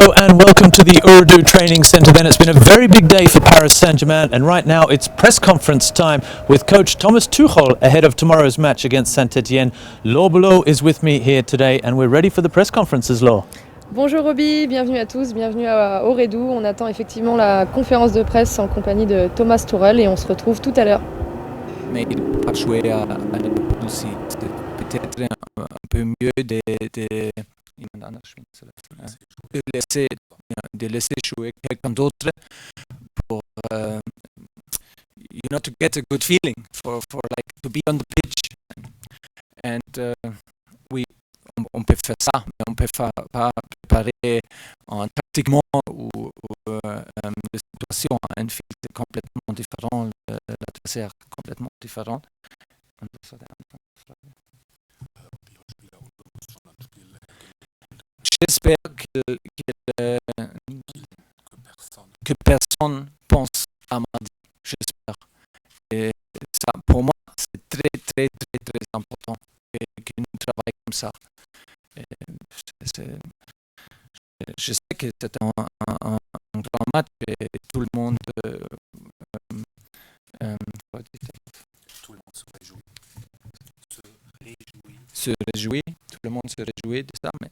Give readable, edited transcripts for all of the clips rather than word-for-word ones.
Hello and welcome to the Urdu Training Centre. Then it's been a very big day for Paris Saint-Germain, and right now it's press conference time with coach Thomas Tuchel ahead of tomorrow's match against Saint-Etienne. Laure Boulot is with me here today and we're ready for the press conferences, Laure. Bonjour Roby, bienvenue à tous, bienvenue à Ooredoo. On attend effectivement la conférence de presse en compagnie de Thomas Tuchel et on se retrouve tout à l'heure. Mais il n'a pas joué à Liverpool aussi. C'est peut-être un peu mieux de laisser jouer quelqu'un d'autre pour to get a good feeling for like to be on the pitch, and on peut faire ça, mais on peut pas préparer tactiquement ou les situations. Un fil est complètement différent, l'adversaire complètement différent. J'espère que personne pense à mardi. J'espère. Et ça, pour moi, c'est très, très, très, très important que nous travaillions comme ça. Je sais que c'est un grand match et tout le monde se réjouit. Tout le monde se réjouit de ça, mais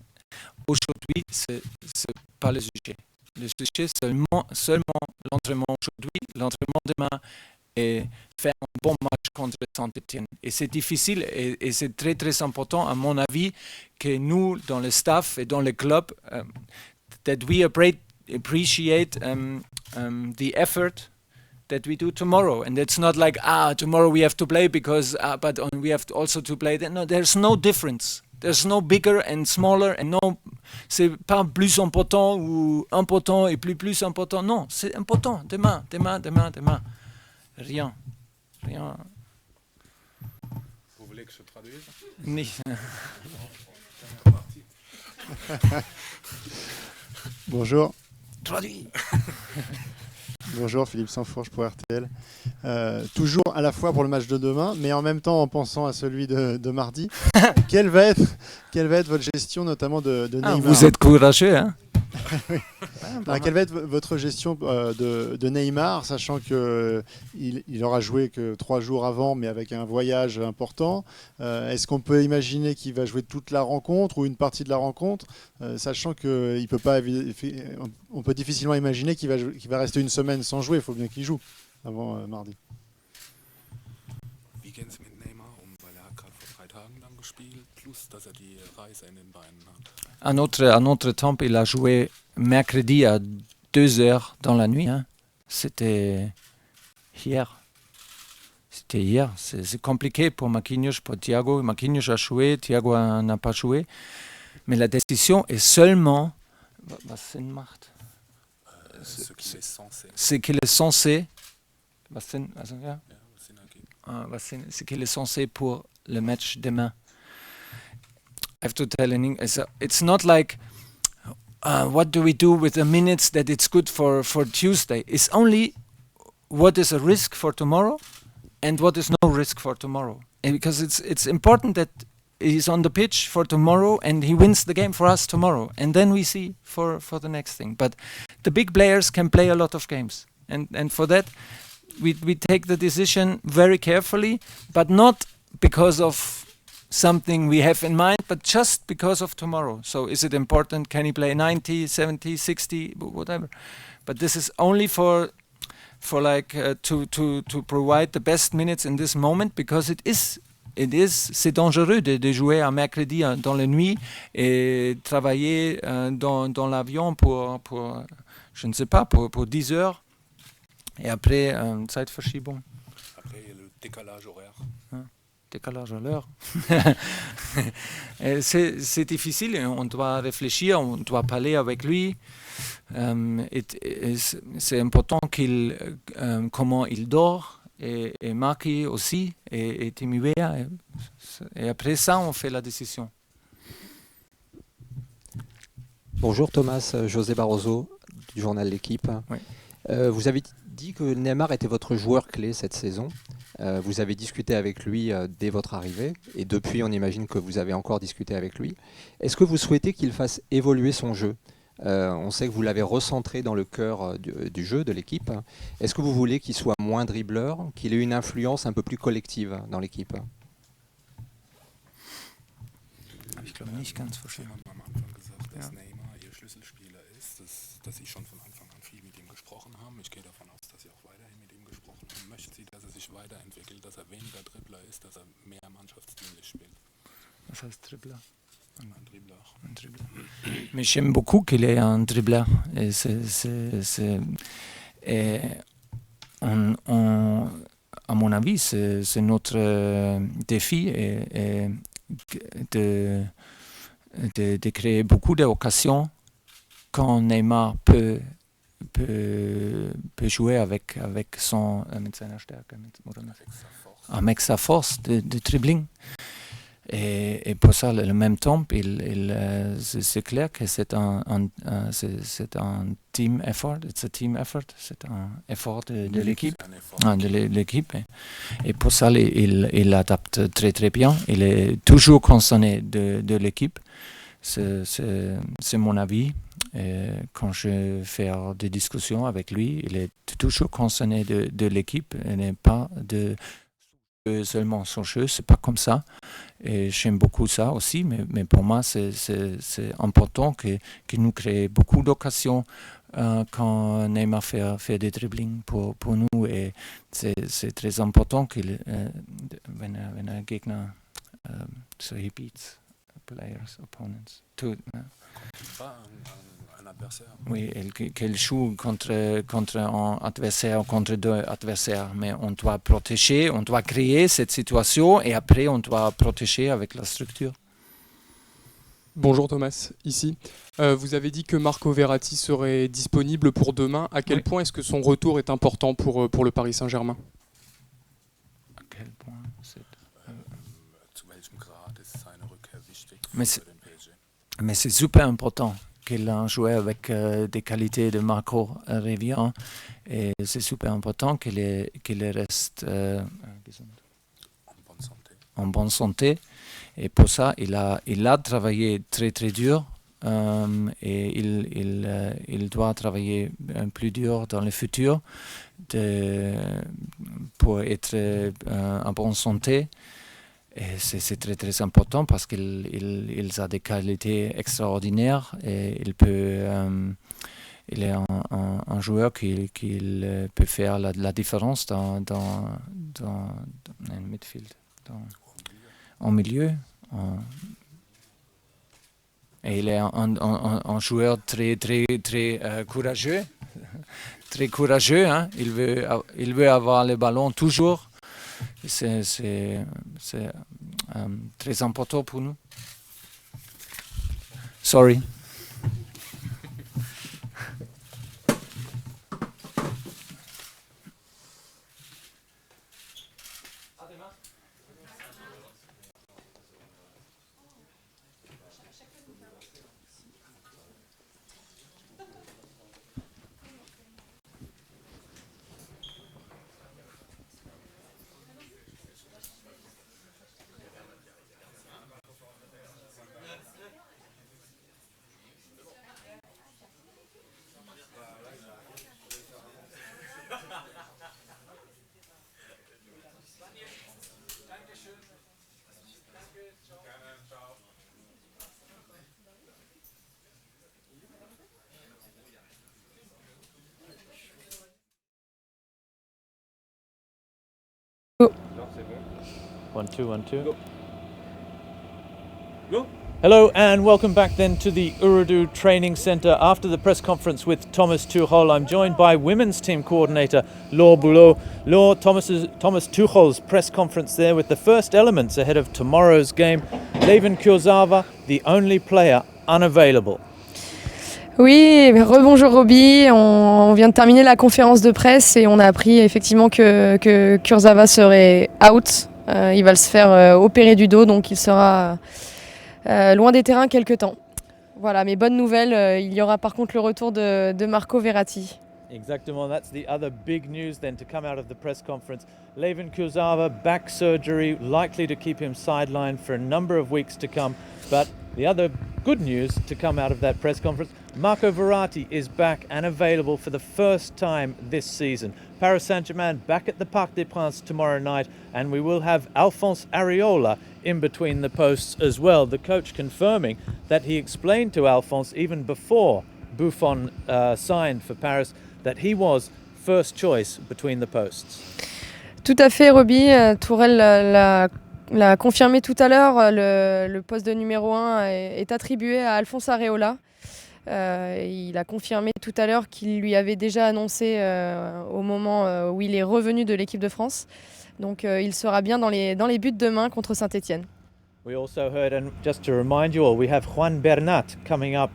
aujourd'hui, c'est pas le sujet. Le sujet, seulement l'entraînement aujourd'hui, l'entraînement demain, et faire un bon match contre Saint-Etienne. Et c'est difficile et c'est très très important, à mon avis, que nous, dans le staff et dans le club, that we appreciate the effort that we do tomorrow. And it's not like, tomorrow we have to play because, but we have also to play. No, there's no difference. There's no bigger and smaller, and no, c'est pas plus important ou important et plus important. Non, c'est important. Demain. Rien. Vous voulez que je traduise? Oui. Bonjour. Traduis. Bonjour, Philippe Sansfourche pour RTL. Toujours à la fois pour le match de demain, mais en même temps en pensant à celui de mardi. Quelle va être votre gestion notamment de Neymar? Vous êtes courageux, hein? Oui. Quelle va être votre gestion de Neymar, sachant qu'il aura joué que 3 jours avant, mais avec un voyage important? Est-ce qu'on peut imaginer qu'il va jouer toute la rencontre ou une partie de la rencontre, sachant qu'il peut pas, on peut difficilement imaginer qu'il va rester une semaine sans jouer. Il faut bien qu'il joue avant mardi. Wie geht's mit Neymar weil gerade vor 3 Tagen dann gespielt, plus dass die Reise in den Beinen hat. Un autre temps, il a joué mercredi à 2h dans la nuit. Hein. C'était hier. C'est compliqué pour Marquinhos, pour Thiago. Marquinhos a joué, Thiago n'a pas joué. Mais la décision est seulement... Ce qu'il est censé... Ce qu'il est censé pour le match demain. I have to tell in English, it's not like what do we do with the minutes that it's good for Tuesday. It's only what is a risk for tomorrow and what is no risk for tomorrow. And because it's important that he's on the pitch for tomorrow and he wins the game for us tomorrow. And then we see for the next thing. But the big players can play a lot of games. And for that, we take the decision very carefully, but not because of something we have in mind, but just because of tomorrow. So is it important? Can he play 90, 70, 60, whatever? But this is only for like to provide the best minutes in this moment, because c'est dangereux de jouer un mercredi dans la nuit et travailler dans l'avion pour je ne sais pas, pour 10 heures. Et après, Zeitverschiebung. Après, il y a le décalage horaire. Décalage à l'heure. C'est difficile, on doit réfléchir, on doit parler avec lui. C'est important comment il dort, et Marquis aussi, et Timivea. Et après ça, on fait la décision. Bonjour Thomas, José Barroso du journal L'Équipe. Oui. Vous avez dit que Neymar était votre joueur clé cette saison. Vous avez discuté avec lui dès votre arrivée et depuis on imagine que vous avez encore discuté avec lui. Est-ce que vous souhaitez qu'il fasse évoluer son jeu On sait que vous l'avez recentré dans le cœur du jeu, de l'équipe. Est-ce que vous voulez qu'il soit moins dribbleur, qu'il ait une influence un peu plus collective dans l'équipe? Habe ich glaube nicht ganz Sie verstanden. haben am Anfang gesagt, dass Ja. Neymar Ihr Schlüsselspieler ist, dass Sie schon von Anfang an viel mit ihm gesprochen haben. Ich gehe davon aus, dass Sie auch weiterhin mit ihm gesprochen haben. Möchten Sie, dass er sich weiterentwickelt, dass er weniger Dribbler ist, dass er mehr mannschaftsdienlich spielt? Was heißt Dribbler? Ein Dribbler. Un dribbleur. Mais j'aime beaucoup qu'il est un dribbleur. Et à mon avis, c'est notre défi de créer beaucoup d'occasions quand Neymar peut jouer avec son mit seiner Stärke, avec sa force de dribbling. Et pour ça, le même temps, c'est clair que c'est un team effort. C'est un effort de l'équipe. Et pour ça, il adapte très très bien. Il est toujours concerné de l'équipe. C'est mon avis. Et quand je fais des discussions avec lui, il est toujours concerné de l'équipe. Il n'est pas seulement son jeu, c'est pas comme ça. Et j'aime beaucoup ça aussi, mais pour moi, c'est important qu'il nous crée beaucoup d'occasions quand Neymar fait des dribblings pour nous. Et c'est très important qu'il, wenn er Gegner, so he beats players, opponents. Pas un adversaire. Oui, qu'elle joue contre un adversaire, contre deux adversaires. Mais on doit protéger, on doit créer cette situation et après on doit protéger avec la structure. Bonjour Thomas, ici. Vous avez dit que Marco Verratti serait disponible pour demain. À quel Oui. point est-ce que son retour est important pour le Paris Saint-Germain? À quel point c'est... Zu welchem Grad ist seine Rückkehr wichtig Mais für c'est- den PSG? Mais c'est super important qu'il a joué avec des qualités de Marco revient. Et c'est super important qu'il reste En bonne santé. en bonne santé. Et pour ça, il a travaillé très très dur. Et il doit travailler plus dur dans le futur pour être en bonne santé. Et c'est très très important parce qu'il a des qualités extraordinaires et il est un joueur qui peut faire la différence dans un midfield, en milieu. Et il est un joueur très très très courageux, très courageux. Hein? Il veut avoir le ballon toujours. C'est très important pour nous. Sorry. One, two, 1, 2. Go. Hello and welcome back then to the Urdu Training Centre. After the press conference with Thomas Tuchel, I'm joined by women's team coordinator Laure Boulot. Laure, Thomas Tuchel's press conference there with the first elements ahead of tomorrow's game. Leven Kurzawa, the only player unavailable. Oui, rebonjour Roby, on vient de terminer la conférence de presse et on a appris effectivement que Kurzawa serait out. Il va se faire opérer du dos, donc il sera loin des terrains quelques temps. Voilà, mais bonne nouvelle, il y aura par contre le retour de Marco Verratti. Exactement, that's the other big news then to come out of the press conference. Leven Kurzawa, back surgery, likely to keep him sidelined for a number of weeks to come. But The other good news to come out of that press conference, Marco Verratti is back and available for the first time this season. Paris Saint-Germain back at the Parc des Princes tomorrow night, and we will have Alphonse Areola in between the posts as well. The coach confirming that he explained to Alphonse even before Buffon signed for Paris that he was first choice between the posts. Tout à fait, Roby. Tourelle l'a confirmé tout à l'heure. Le poste de numéro 1 est attribué à Alphonse Areola. Il a confirmé tout à l'heure qu'il lui avait déjà annoncé au moment où il est revenu de l'équipe de France. Donc il sera bien dans les buts demain contre Saint-Etienne. We also heard, and just to remind you all, we have Juan Bernat coming up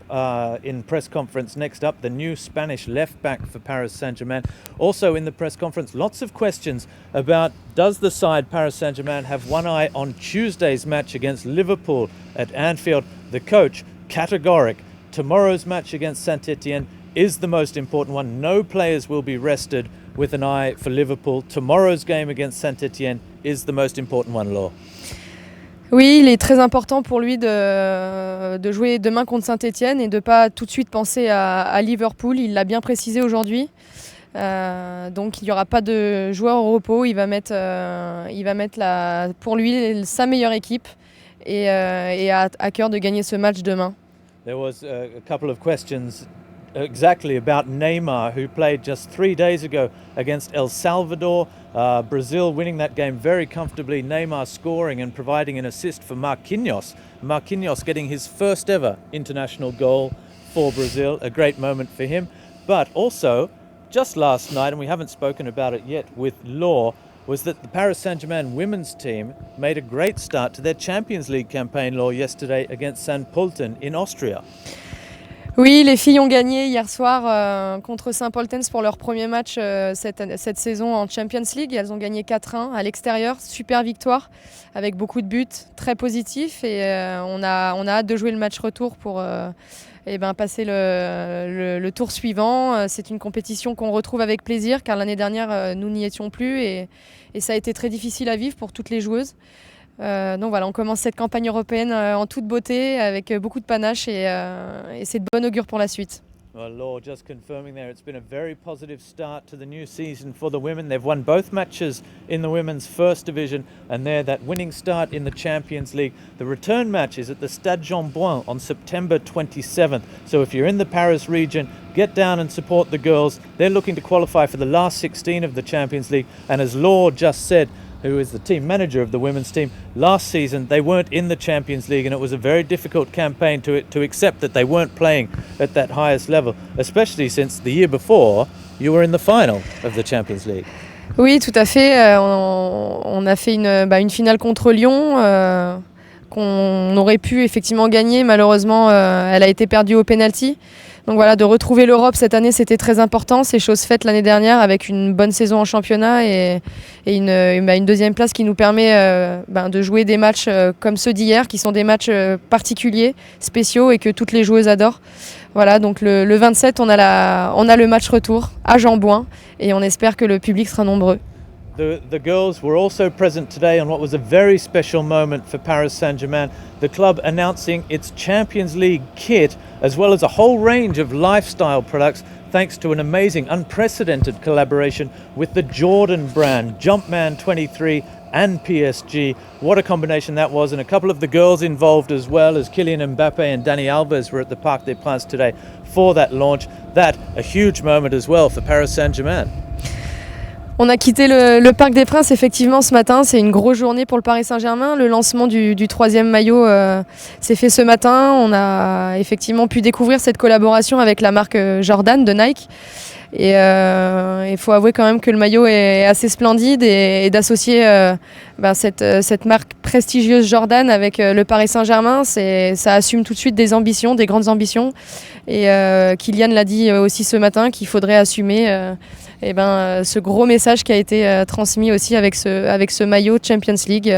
in press conference next up, the new Spanish left back for Paris Saint-Germain. Also in the press conference, lots of questions about does the side Paris Saint-Germain have one eye on Tuesday's match against Liverpool at Anfield. The coach, categoric. Tomorrow's match against Saint-Etienne is the most important one. No players will be rested with an eye for Liverpool. Tomorrow's game against Saint-Etienne is the most important one, Laure. Oui, il est très important pour lui de jouer demain contre Saint-Etienne et de ne pas tout de suite penser à Liverpool. Il l'a bien précisé aujourd'hui. Donc il n'y aura pas de joueur au repos. Il va mettre pour lui sa meilleure équipe et à cœur de gagner ce match demain. There was a couple of questions exactly about Neymar, who played just 3 days ago against El Salvador. Brazil winning that game very comfortably. Neymar scoring and providing an assist for Marquinhos. Marquinhos getting his first ever international goal for Brazil. A great moment for him. But also, just last night, and we haven't spoken about it yet with Laure, was that the Paris Saint-Germain women's team made a great start to their Champions League campaign, Laure, yesterday against St. Pölten in Austria. Oui, les filles ont gagné hier soir contre Saint-Pölten pour leur premier match cette saison en Champions League. Elles ont gagné 4-1 à l'extérieur, super victoire avec beaucoup de buts, très positifs et on a hâte de jouer le match retour pour passer le tour suivant. C'est une compétition qu'on retrouve avec plaisir car l'année dernière nous n'y étions plus et ça a été très difficile à vivre pour toutes les joueuses. Donc voilà, on commence cette campagne européenne en toute beauté, avec beaucoup de panache et c'est de bon augure pour la suite. Well, Laure, just confirming there, it's been a very positive start to the new season for the women. They've won both matches in the women's first division, and there, that winning start in the Champions League. The return match is at the Stade Jean-Bouin on September 27th. So if you're in the Paris region, get down and support the girls. They're looking to qualify for the last 16 of the Champions League, and as Laure just said, who is the team manager of the women's team, last season they weren't in the Champions League and it was a very difficult campaign to accept that they weren't playing at that highest level, especially since the year before you were in the final of the Champions League. Oui, tout à fait. On a fait une finale contre Lyon qu'on aurait pu effectivement gagner. Malheureusement, elle a été perdue au penalty. Donc voilà, de retrouver l'Europe cette année, c'était très important. C'est chose faite l'année dernière avec une bonne saison en championnat et une deuxième place qui nous permet de jouer des matchs comme ceux d'hier, qui sont des matchs particuliers, spéciaux et que toutes les joueuses adorent. Voilà, donc le 27, on a le match retour à Jean-Bouin et on espère que le public sera nombreux. The girls were also present today on what was a very special moment for Paris Saint-Germain, the club announcing its Champions League kit as well as a whole range of lifestyle products thanks to an amazing, unprecedented collaboration with the Jordan brand, Jumpman 23 and PSG. What a combination that was, and a couple of the girls involved as well as Kylian Mbappe and Dani Alves were at the Parc des Princes today for that launch. That, a huge moment as well for Paris Saint-Germain. On a quitté le Parc des Princes effectivement ce matin, c'est une grosse journée pour le Paris Saint-Germain. Le lancement du troisième maillot s'est fait ce matin. On a effectivement pu découvrir cette collaboration avec la marque Jordan de Nike. Et il faut avouer quand même que le maillot est assez splendide et d'associer cette marque prestigieuse Jordan avec le Paris Saint-Germain, ça assume tout de suite des ambitions, des grandes ambitions. Et Kylian l'a dit aussi ce matin qu'il faudrait assumer ce gros message qui a été transmis aussi avec ce maillot Champions League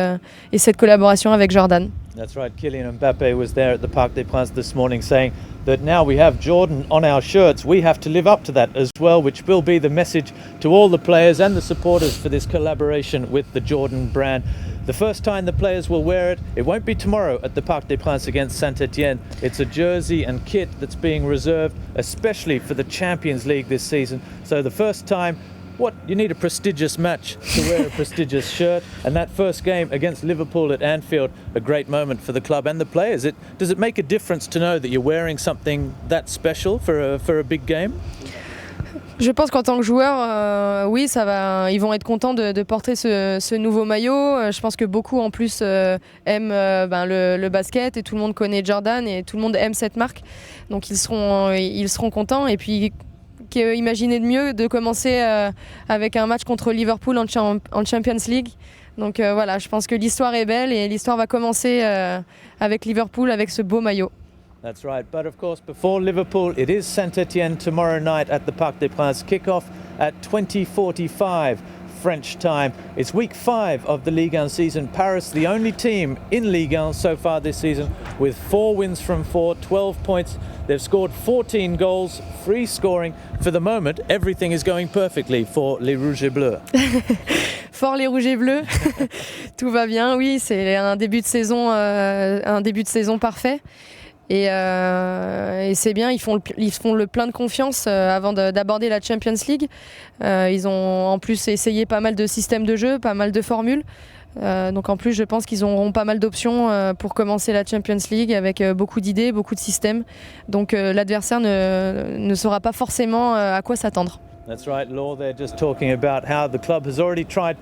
et cette collaboration avec Jordan. That's right, Kylian Mbappe was there at the Parc des Princes this morning saying that now we have Jordan on our shirts, we have to live up to that as well, which will be the message to all the players and the supporters for this collaboration with the Jordan brand. The first time the players will wear it, it won't be tomorrow at the Parc des Princes against Saint-Etienne. It's a jersey and kit that's being reserved especially for the Champions League this season. So the first time, you need a prestigious match to wear a prestigious shirt, and that first game against Liverpool at Anfield, a great moment for the club and the players. Does it make a difference to know that you're wearing something that special for a big game? Je pense qu'en tant que joueur, oui, ils vont être contents de porter ce nouveau maillot. Je pense que beaucoup en plus aiment le basket, et tout le monde connaît Jordan et tout le monde aime cette marque. Donc ils seront contents. Et puis imaginez de mieux de commencer avec un match contre Liverpool en Champions League. Donc voilà, je pense que l'histoire est belle et l'histoire va commencer avec Liverpool, avec ce beau maillot. That's right, but of course before Liverpool it is Saint-Etienne tomorrow night at the Parc des Princes. Kick-off at 20:45 French time. It's week 5 of the Ligue 1 season. Paris, the only team in Ligue 1 so far this season with 4 wins from 4, 12 points. They've scored 14 goals, free scoring. For the moment, everything is going perfectly for les Rouges et Bleus. Fort les Rouges et Bleus, tout va bien, oui, c'est un début de saison parfait. Et c'est bien, ils font le plein de confiance avant d'aborder la Champions League. Ils ont en plus essayé pas mal de systèmes de jeu, pas mal de formules. Donc en plus, je pense qu'ils auront pas mal d'options pour commencer la Champions League avec beaucoup d'idées, beaucoup de systèmes. Donc l'adversaire ne saura pas forcément à quoi s'attendre. That's right, Law. They're just talking about how the club has already tried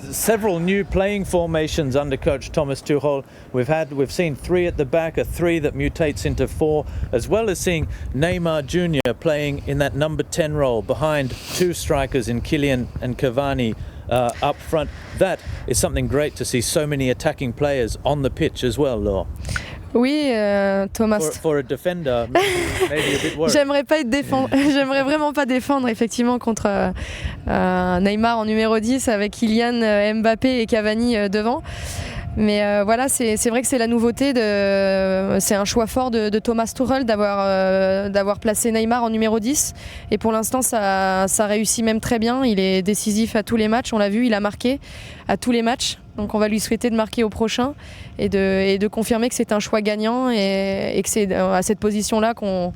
several new playing formations under coach Thomas Tuchel. We've seen 3 at the back, a 3 that mutates into 4, as well as seeing Neymar Jr. playing in that number 10 role behind 2 strikers in Kylian and Cavani up front. That is something great to see so many attacking players on the pitch as well, Law. Oui, Thomas. For a defender, maybe a bit worried. J'aimerais vraiment pas défendre effectivement contre Neymar en numéro 10 avec Kylian, Mbappé et Cavani devant. Mais voilà, c'est vrai que c'est la nouveauté, c'est un choix fort de Thomas Tuchel d'avoir placé Neymar en numéro 10. Et pour l'instant, ça réussit même très bien. Il est décisif à tous les matchs, on l'a vu, il a marqué à tous les matchs. Donc on va lui souhaiter de marquer au prochain et de confirmer que c'est un choix gagnant et que c'est à cette position-là qu'on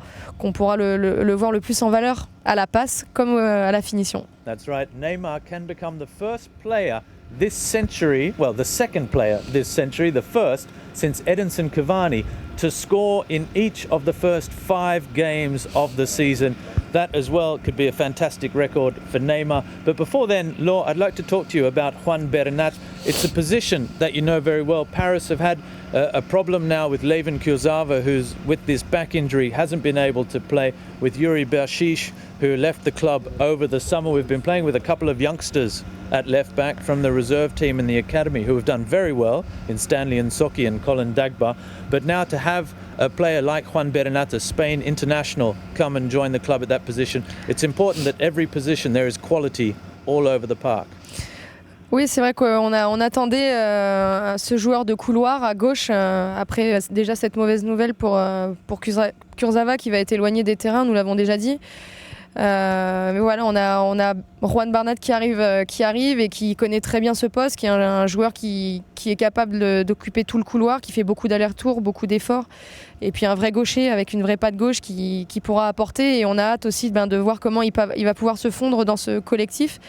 pourra le voir le plus en valeur à la passe comme à la finition. That's right. Neymar can become the first player this century, well, the second player this century, the first since Edinson Cavani to score in each of the first 5 games of the season. That as well could be a fantastic record for Neymar. But before then, Law, I'd like to talk to you about Juan Bernat. It's a position that you know very well. Paris have had a problem now with Levin Kurzawa, who's with this back injury, hasn't been able to play, with Yuri Bershish, who left the club over the summer. We've been playing with a couple of youngsters at left back from the reserve team in the academy who have done very well in Stanley Nsoki and Colin Dagba. But now to have a player like Juan Bernat, a Spain international, come and join the club at that position, it's important that every position there is quality all over the park. Oui, c'est vrai qu'on attendait ce joueur de couloir à gauche après déjà cette mauvaise nouvelle pour Kurzawa qui va être éloigné des terrains, nous l'avons déjà dit. Mais voilà, on a Juan Bernat qui arrive et qui connaît très bien ce poste, qui est un joueur qui est capable d'occuper tout le couloir, qui fait beaucoup d'allers-retours, beaucoup d'efforts, et puis un vrai gaucher avec une vraie patte gauche qui pourra apporter. Et on a hâte aussi de voir comment il va pouvoir se fondre dans ce collectif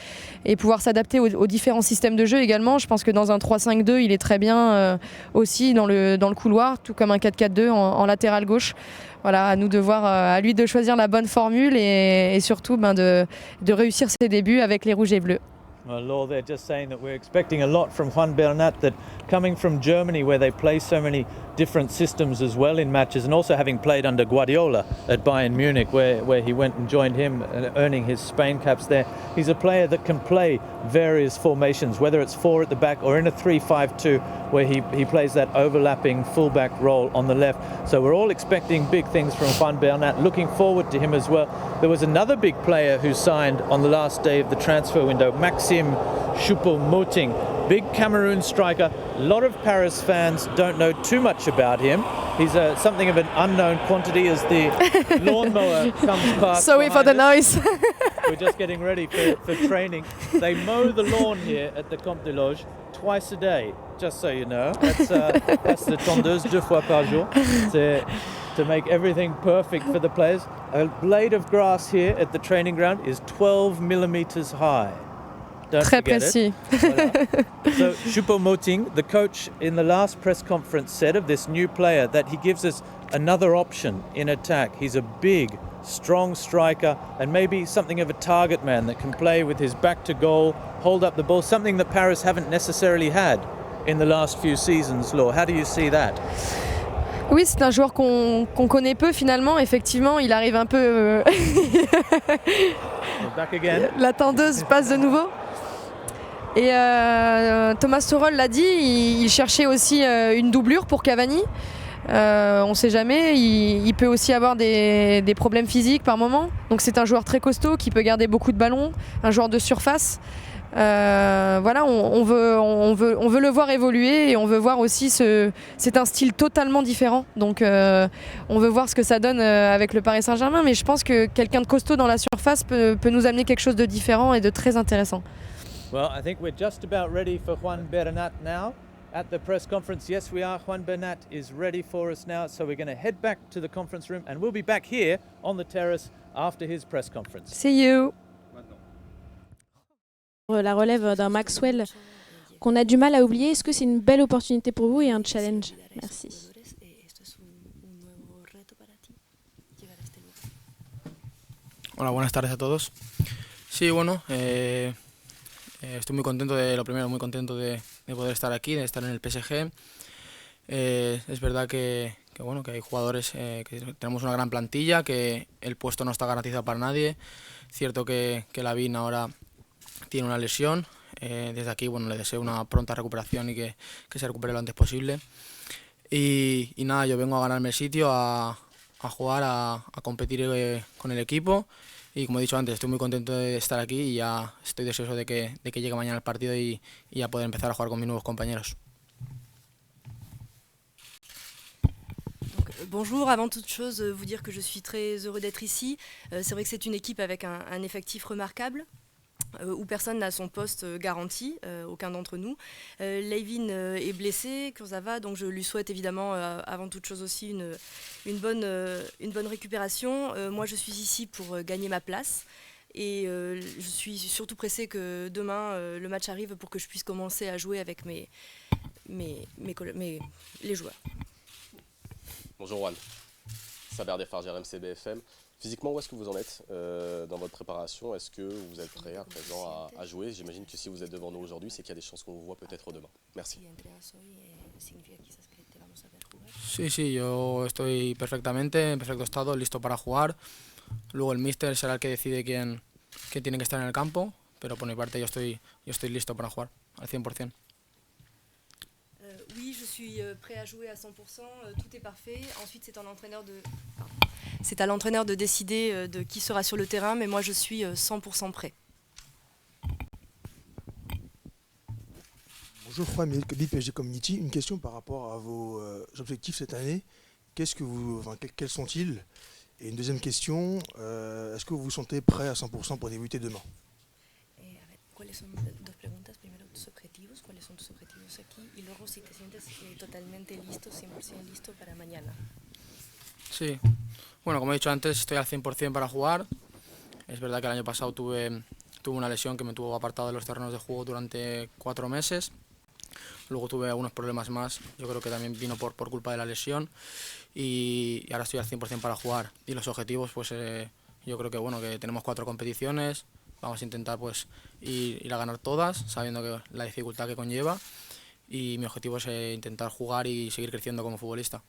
et pouvoir s'adapter aux différents systèmes de jeu également. Je pense que dans un 3-5-2, il est très bien aussi dans le couloir, tout comme un 4-4-2 en latéral gauche. Voilà, à nous de voir, à lui de choisir la bonne formule et surtout de réussir ses débuts avec les Rouges et Bleus. Well, Law, they're just saying that we're expecting a lot from Juan Bernat, that coming from Germany where they play so many different systems as well in matches, and also having played under Guardiola at Bayern Munich where he went and joined him, earning his Spain caps there. He's a player that can play various formations, whether it's 4 at the back or in a 3-5-2 where he plays that overlapping fullback role on the left. So we're all expecting big things from Juan Bernat, looking forward to him as well. There was another big player who signed on the last day of the transfer window, Maxime Choupo-Moting, big Cameroon striker. A lot of Paris fans don't know too much about him. He's something of an unknown quantity as the lawnmower comes past. Sorry for the noise. We're just getting ready for training. They mow the lawn here at the Camp de Loge. twice a day, just so you know. That's the tondeuse, 2 fois par jour. To make everything perfect for the players. A blade of grass here at the training ground is 12 millimeters high. Don't Très forget précis. it. Voilà. So Choupo-Moting, the coach in the last press conference, said of this new player that he gives us another option in attack. He's a big, strong striker and maybe something of a target man that can play with his back to goal, hold up the ball, something that Paris haven't necessarily had in the last few seasons. Laure, how do you see that? Oui, c'est un joueur qu'on connaît peu finalement. Effectivement, il arrive un peu... Back again. La tendeuse passe de nouveau. Et Thomas Tuchel l'a dit, il cherchait aussi une doublure pour Cavani. On ne sait jamais, il peut aussi avoir des problèmes physiques par moment. Donc c'est un joueur très costaud qui peut garder beaucoup de ballons, un joueur de surface. Voilà, on veut le voir évoluer et on veut voir aussi c'est un style totalement différent. Donc on veut voir ce que ça donne avec le Paris Saint-Germain. Mais je pense que quelqu'un de costaud dans la surface peut nous amener quelque chose de différent et de très intéressant. Well, I think we're just about ready for Juan Bernat now. At the press conference, yes we are. Juan Bernat is ready for us now. So we're going to head back to the conference room and we'll be back here on the terrace after his press conference. See you. La relève d'un Maxwell qu'on a du mal à oublier. Est-ce que c'est une belle opportunité pour vous et un challenge? Merci. Hola, buenas tardes a todos. Sí, bueno, estoy muy contento muy contento de poder estar aquí, de estar en el PSG. Es verdad que hay jugadores, que tenemos una gran plantilla, que el puesto no está garantizado para nadie. Cierto que Lavin ahora tiene una lesión. Desde aquí le deseo una pronta recuperación y que se recupere lo antes posible. Y nada, yo vengo a ganarme el sitio, a jugar, a competir con el equipo. Y como he dicho antes, estoy muy contento de estar aquí y ya estoy deseoso de que llegue mañana el partido y ya poder empezar a jugar con mis nuevos compañeros. Bonjour, avant toute chose, vous dire que je suis très heureux d'être ici. C'est vrai que c'est une équipe avec un effectif remarquable, où personne n'a son poste garanti, aucun d'entre nous. Lavin est blessé, Kurzawa, donc je lui souhaite évidemment avant toute chose aussi une bonne récupération. Moi je suis ici pour gagner ma place et je suis surtout pressée que demain le match arrive pour que je puisse commencer à jouer avec les joueurs. Bonjour Juan, Saber Desfarges, RMC BFM. Physiquement, où est-ce que vous en êtes dans votre préparation? Est-ce que vous êtes prêt à présent à jouer? J'imagine que si vous êtes devant nous aujourd'hui, c'est qu'il y a des chances qu'on vous voit peut-être demain. Merci. Sí, yo estoy perfectamente, en perfecto estado, listo para jugar. Luego el míster será el que decide quién tiene que estar en el campo, pero por mi parte yo estoy listo para jugar al 100%. Oui, je suis prêt à jouer à 100%, tout est parfait. Ensuite, c'est à l'entraîneur de décider de qui sera sur le terrain, mais moi je suis 100% prêt. Bonjour Juan, PSG Community. Une question par rapport à vos objectifs cette année. Quels sont-ils? Et une deuxième question, est-ce que vous vous sentez prêt à 100% pour débuter demain? ¿Cuáles son dos preguntas? Primero, tus objetivos. ¿Cuáles son tus objetivos aquí? Y luego, si te sientes totalmente listo, 100% listo para mañana. Sí, bueno, como he dicho antes, estoy al 100% para jugar. Es verdad que el año pasado tuve una lesión que me tuvo apartado de los terrenos de juego durante 4 meses. Luego tuve algunos problemas más, yo creo que también vino por culpa de la lesión. Y ahora estoy al 100% para jugar. Y los objetivos, pues yo creo que tenemos 4 competiciones. Vamos a intentar pues ir a ganar todas, sabiendo que la dificultad que conlleva. Y mi objetivo es intentar jugar y seguir creciendo como futbolista.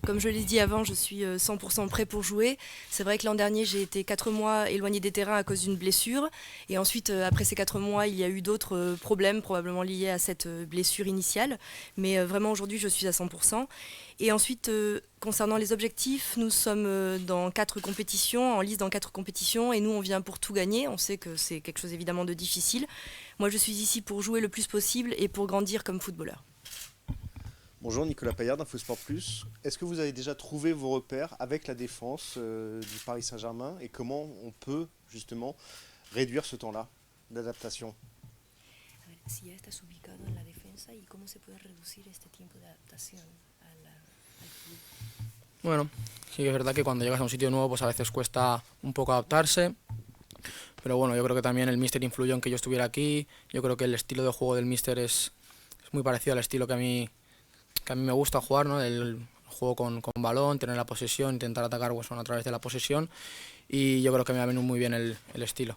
Comme je l'ai dit avant, je suis 100% prêt pour jouer. C'est vrai que l'an dernier, j'ai été 4 mois éloigné des terrains à cause d'une blessure. Et ensuite, après ces 4 mois, il y a eu d'autres problèmes, probablement liés à cette blessure initiale. Mais vraiment, aujourd'hui, je suis à 100%. Et ensuite, concernant les objectifs, nous sommes dans 4 compétitions, en liste dans 4 compétitions. Et nous, on vient pour tout gagner. On sait que c'est quelque chose évidemment de difficile. Moi, je suis ici pour jouer le plus possible et pour grandir comme footballeur. Bonjour, Nicolas Paillard d'Info Sport Plus. Est-ce que vous avez déjà trouvé vos repères avec la défense du Paris Saint-Germain et comment on peut justement réduire ce temps-là d'adaptation? Si ya estás ubicado en la defensa y cómo se puede reducir este tiempo de adaptación al club. Bueno, sí que es verdad que cuando llegas a un sitio nuevo pues a veces cuesta un poco adaptarse, pero bueno, yo creo que también el míster influyó en que yo estuviera aquí. Yo creo que el estilo de juego del míster es muy parecido al estilo que a mí me gusta jugar, ¿no? El juego con balón, tener la posesión, intentar atacar a través de la posesión, y yo creo que me va a venir muy bien el estilo.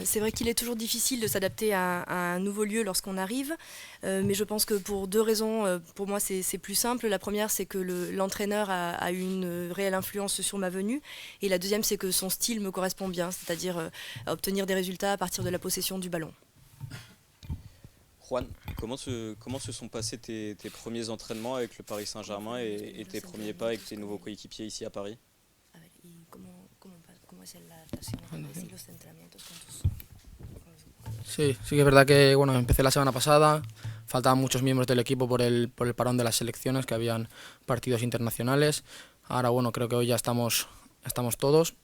C'est vrai qu'il est toujours difficile de s'adapter à un nouveau lieu lorsqu'on arrive, mais je pense que pour deux raisons, pour moi c'est plus simple. La première, c'est que l'entraîneur a eu une réelle influence sur ma venue, et la deuxième, c'est que son style me correspond bien, c'est-à-dire obtenir des résultats à partir de la possession du ballon. Juan, comment se sont passés tes premiers entraînements avec le Paris Saint-Germain et tes premiers pas avec tes nouveaux coéquipiers ici à Paris? Sí, sí que es verdad que bueno, empecé la semana pasada, faltaban muchos miembros del equipo por el parón de las selecciones, que habían partidos internacionales. Ahora bueno, creo que hoy ya estamos todos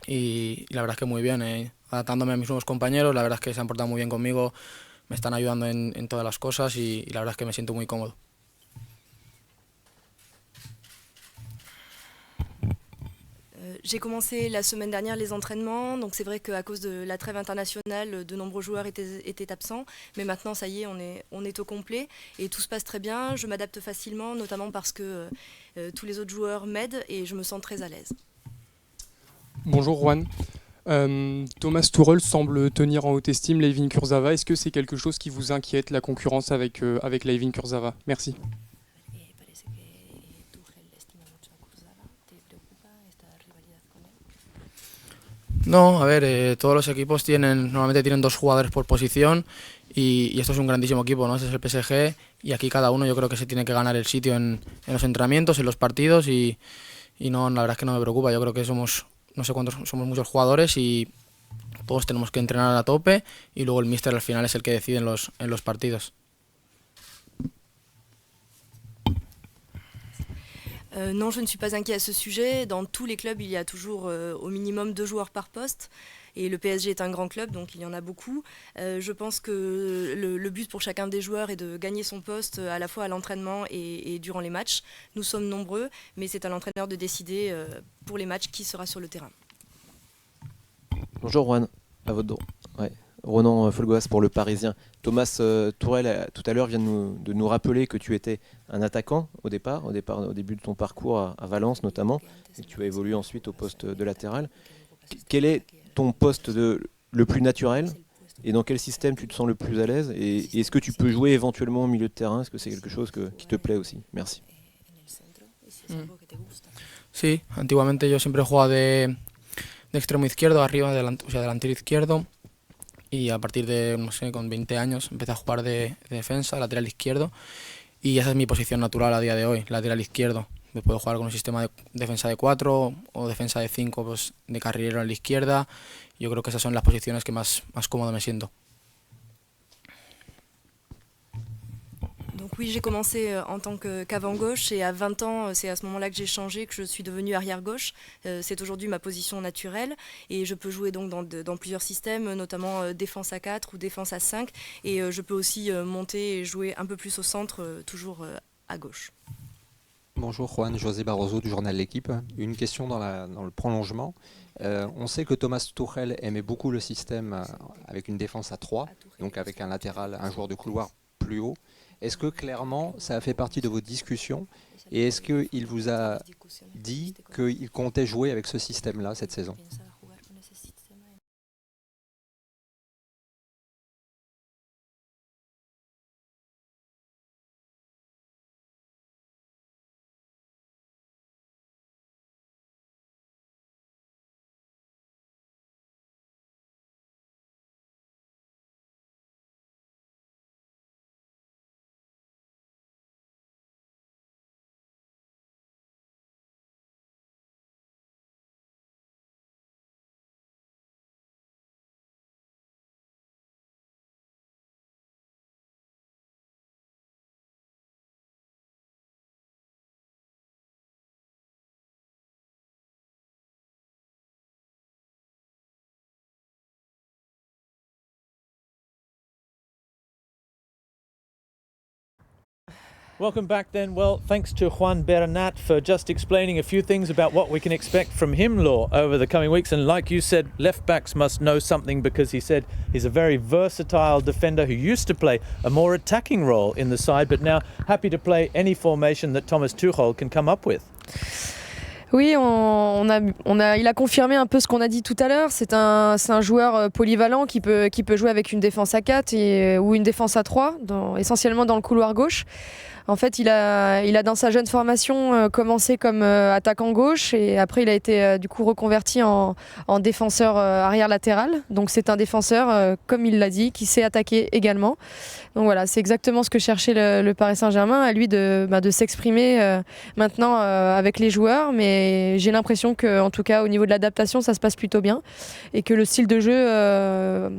y la verdad es que muy bien, adaptándome a mis nuevos compañeros. La verdad es que se han portado muy bien conmigo, me están ayudando en todas las cosas y la verdad es que me siento muy cómodo. J'ai commencé la semaine dernière les entraînements, donc c'est vrai qu'à cause de la trêve internationale, de nombreux joueurs étaient absents, mais maintenant ça y est, on est au complet et tout se passe très bien. Je m'adapte facilement, notamment parce que tous les autres joueurs m'aident et je me sens très à l'aise. Bonjour Juan. Thomas Tuchel semble tenir en haute estime Layvin Kurzawa. Est-ce que c'est quelque chose qui vous inquiète, la concurrence avec Layvin Kurzawa? Merci. No, a ver, todos los equipos normalmente tienen dos jugadores por posición y esto es un grandísimo equipo, ¿no? Este es el PSG y aquí cada uno yo creo que se tiene que ganar el sitio en los entrenamientos, en los partidos y no, la verdad es que no me preocupa. Yo creo que somos, no sé cuántos, somos muchos jugadores y todos tenemos que entrenar a tope y luego el míster al final es el que decide en los partidos. Non, je ne suis pas inquiet à ce sujet. Dans tous les clubs, il y a toujours au minimum 2 joueurs par poste. Et le PSG est un grand club, donc il y en a beaucoup. Je pense que le but pour chacun des joueurs est de gagner son poste à la fois à l'entraînement et durant les matchs. Nous sommes nombreux, mais c'est à l'entraîneur de décider pour les matchs qui sera sur le terrain. Bonjour Juan, à votre dos. Ouais. Ronan Folgoas pour le Parisien. Thomas Tuchel, tout à l'heure, vient de nous rappeler que tu étais un attaquant au début de ton parcours à Valence notamment, et que tu as évolué ensuite au poste de latéral. Quel est ton poste le plus naturel et dans quel système tu te sens le plus à l'aise, et est-ce que tu peux jouer éventuellement au milieu de terrain? Est-ce que c'est quelque chose qui te plaît aussi? Merci. Sí, antiguamente yo siempre he jugado de extremo izquierdo, arriba, o sea, delantero izquierdo. Y a partir de, no sé, con 20 años empecé a jugar de defensa, lateral izquierdo, y esa es mi posición natural a día de hoy, lateral izquierdo. Me puedo jugar con un sistema de defensa de 4 o defensa de 5, pues, de carrilero en la izquierda. Yo creo que esas son las posiciones que más cómodo me siento. Donc oui, j'ai commencé en tant qu'avant-gauche et à 20 ans, c'est à ce moment-là que j'ai changé, que je suis devenue arrière-gauche. C'est aujourd'hui ma position naturelle et je peux jouer donc dans plusieurs systèmes, notamment défense à 4 ou défense à 5, et je peux aussi monter et jouer un peu plus au centre, toujours à gauche. Bonjour Juan, José Barroso du journal L'Équipe. Une question dans le prolongement. On sait que Thomas Tuchel aimait beaucoup le système avec une défense à 3, donc avec un latéral, un joueur de couloir plus haut. Est-ce que clairement ça a fait partie de vos discussions, et est-ce qu'il vous a dit qu'il comptait jouer avec ce système-là cette saison? Welcome back then. Well, thanks to Juan Bernat for just explaining a few things about what we can expect from him, Law, over the coming weeks. And like you said, left backs must know something, because he said he's a very versatile defender who used to play a more attacking role in the side, but now happy to play any formation that Thomas Tuchel can come up with. Oui, il a confirmé un peu ce qu'on a dit tout à l'heure. C'est un joueur polyvalent qui peut jouer avec une défense à 4 ou une défense à 3, essentiellement dans le couloir gauche. En fait, il a dans sa jeune formation commencé comme attaquant gauche, et après il a été du coup reconverti en défenseur arrière latéral. Donc c'est un défenseur, comme il l'a dit, qui sait attaquer également. Donc voilà, c'est exactement ce que cherchait le Paris Saint-Germain, à lui de s'exprimer maintenant avec les joueurs. Mais j'ai l'impression qu'en tout cas au niveau de l'adaptation, ça se passe plutôt bien, et que le style de jeu,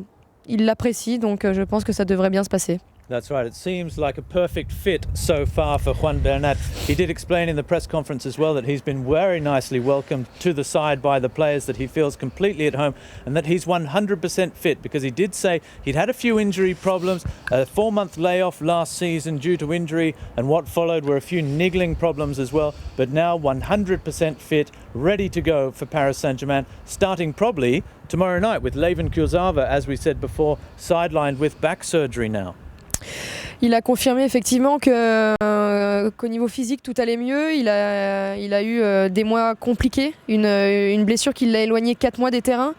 il l'apprécie. Donc je pense que ça devrait bien se passer. That's right. It seems like a perfect fit so far for Juan Bernat. He did explain in the press conference as well that he's been very nicely welcomed to the side by the players, that he feels completely at home, and that he's 100% fit, because he did say he'd had a few injury problems, a 4-month layoff last season due to injury, and what followed were a few niggling problems as well, but now 100% fit, ready to go for Paris Saint-Germain, starting probably tomorrow night with Layvin Kurzawa, as we said before, sidelined with back surgery now. Il a confirmé effectivement qu'au niveau physique tout allait mieux. Il a eu des mois compliqués, une blessure qui l'a éloigné 4 mois des terrains,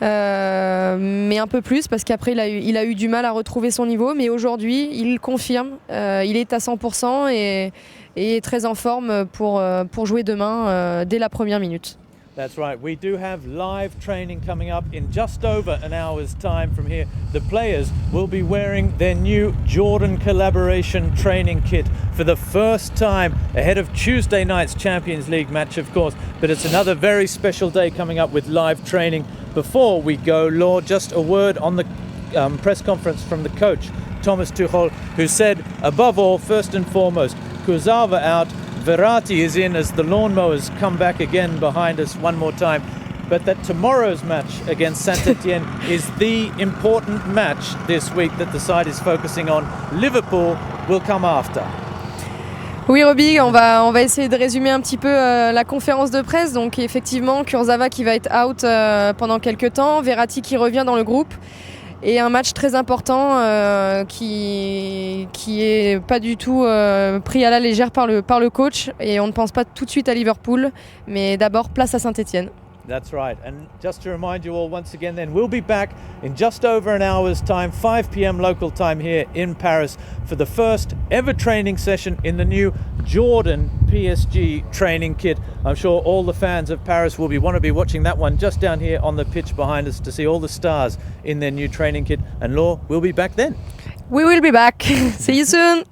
mais un peu plus, parce qu'après il a eu du mal à retrouver son niveau. Mais aujourd'hui, il confirme, il est à 100% et est très en forme pour jouer demain dès la première minute. That's right. We do have live training coming up in just over an hour's time from here. The players will be wearing their new Jordan collaboration training kit for the first time ahead of Tuesday night's Champions League match, of course. But it's another very special day coming up with live training. Before we go, Law, just a word on the press conference from the coach, Thomas Tuchel, who said, above all, first and foremost, Kurzawa out, Verratti is in as the lawnmowers come back again behind us one more time, but that tomorrow's match against Saint-Etienne is the important match this week that the side is focusing on. Liverpool will come after. Oui, Roby, on va essayer de résumer un petit peu la conférence de presse. Donc effectivement, Kurzawa qui va être out pendant quelques temps, Verratti qui revient dans le groupe. Et un match très important qui est pas du tout pris à la légère par le coach, et on ne pense pas tout de suite à Liverpool, mais d'abord place à Saint-Etienne. That's right. And just to remind you all once again then, we'll be back in just over an hour's time, 5 p.m. local time here in Paris, for the first ever training session in the new Jordan PSG training kit. I'm sure all the fans of Paris will want to be watching that one just down here on the pitch behind us to see all the stars in their new training kit. And Law, we'll be back then. We will be back. See you soon.